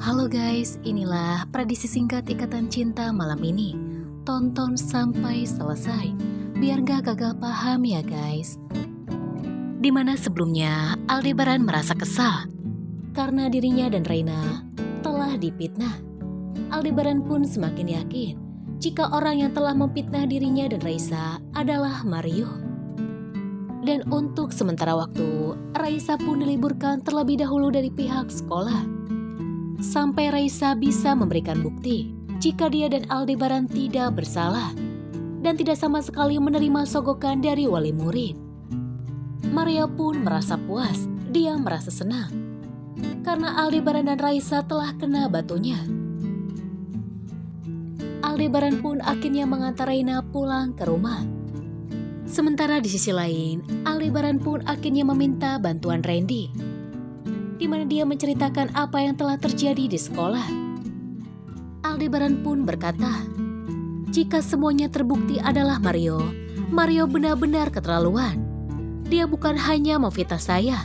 Halo guys, inilah prediksi singkat Ikatan Cinta malam ini. Tonton sampai selesai, biar gak gagal paham ya guys. Dimana sebelumnya Aldebaran merasa kesal karena dirinya dan Reina telah dipitnah. Aldebaran pun semakin yakin jika orang yang telah memfitnah dirinya dan Raisa adalah Mario. Dan untuk sementara waktu, Raisa pun diliburkan terlebih dahulu dari pihak sekolah. Sampai Raisa bisa memberikan bukti jika dia dan Aldebaran tidak bersalah dan tidak sama sekali menerima sogokan dari wali murid. Mario pun merasa puas, dia merasa senang karena Aldebaran dan Raisa telah kena batunya. Aldebaran pun akhirnya mengantar Reina pulang ke rumah. Sementara di sisi lain, Aldebaran pun akhirnya meminta bantuan Randy, di mana dia menceritakan apa yang telah terjadi di sekolah. Aldebaran pun berkata, jika semuanya terbukti adalah Mario benar-benar keterlaluan. Dia bukan hanya memfitnah saya,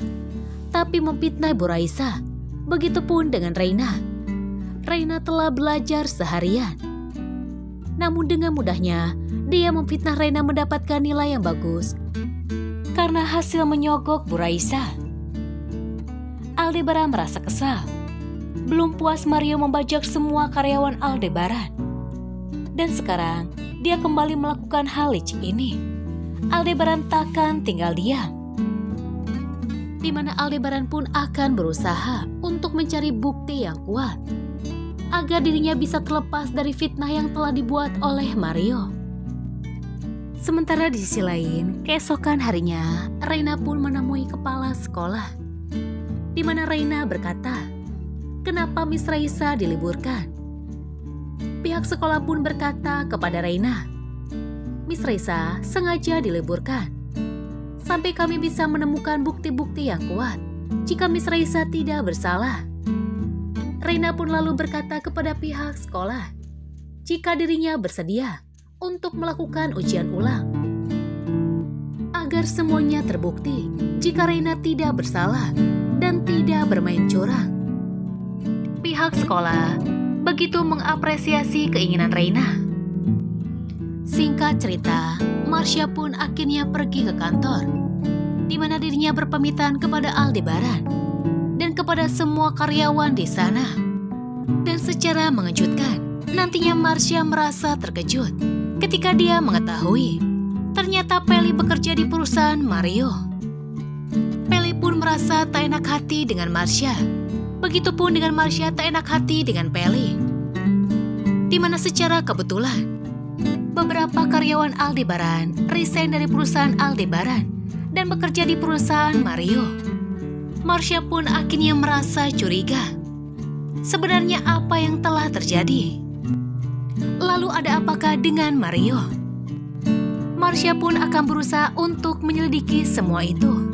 tapi memfitnah Bu Raisa. Begitupun dengan Reina. Reina telah belajar seharian, namun dengan mudahnya dia memfitnah Reina mendapatkan nilai yang bagus karena hasil menyogok Bu Raisa. Aldebaran merasa kesal. Belum puas Mario membajak semua karyawan Aldebaran, dan sekarang dia kembali melakukan hal licik ini. Aldebaran takkan tinggal diam, di mana Aldebaran pun akan berusaha untuk mencari bukti yang kuat agar dirinya bisa terlepas dari fitnah yang telah dibuat oleh Mario. Sementara di sisi lain, keesokan harinya, Reina pun menemui kepala sekolah, di mana Reina berkata, kenapa Miss Raisa diliburkan? Pihak sekolah pun berkata kepada Reina, Miss Raisa sengaja diliburkan sampai kami bisa menemukan bukti-bukti yang kuat jika Miss Raisa tidak bersalah. Reina pun lalu berkata kepada pihak sekolah jika dirinya bersedia untuk melakukan ujian ulang agar semuanya terbukti jika Reina tidak bersalah dan tidak bermain curang. Pihak sekolah begitu mengapresiasi keinginan Reina. Singkat cerita, Marsha pun akhirnya pergi ke kantor, di mana dirinya berpamitan kepada Aldebaran dan kepada semua karyawan di sana. Dan secara mengejutkan, nantinya Marsha merasa terkejut ketika dia mengetahui ternyata Peli bekerja di perusahaan Mario. Peli pun merasa tak enak hati dengan Marsha. Begitupun dengan Marsha tak enak hati dengan Peli, di mana secara kebetulan beberapa karyawan Aldebaran resign dari perusahaan Aldebaran dan bekerja di perusahaan Mario. Marsha pun akhirnya merasa curiga. Sebenarnya apa yang telah terjadi? Lalu ada apakah dengan Mario? Marsha pun akan berusaha untuk menyelidiki semua itu,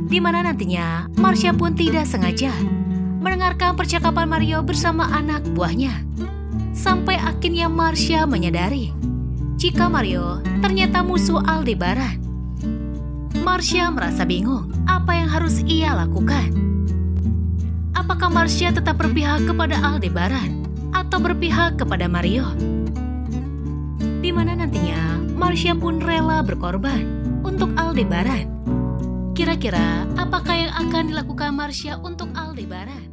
di mana nantinya Marsha pun tidak sengaja mendengarkan percakapan Mario bersama anak buahnya. Sampai akhirnya Marsha menyadari jika Mario ternyata musuh Aldebaran. Marsha merasa bingung apa yang harus ia lakukan. Apakah Marsha tetap berpihak kepada Aldebaran atau berpihak kepada Mario? Di mana nantinya Marsha pun rela berkorban untuk Aldebaran. Kira-kira apakah yang akan dilakukan Marsha untuk Aldebaran?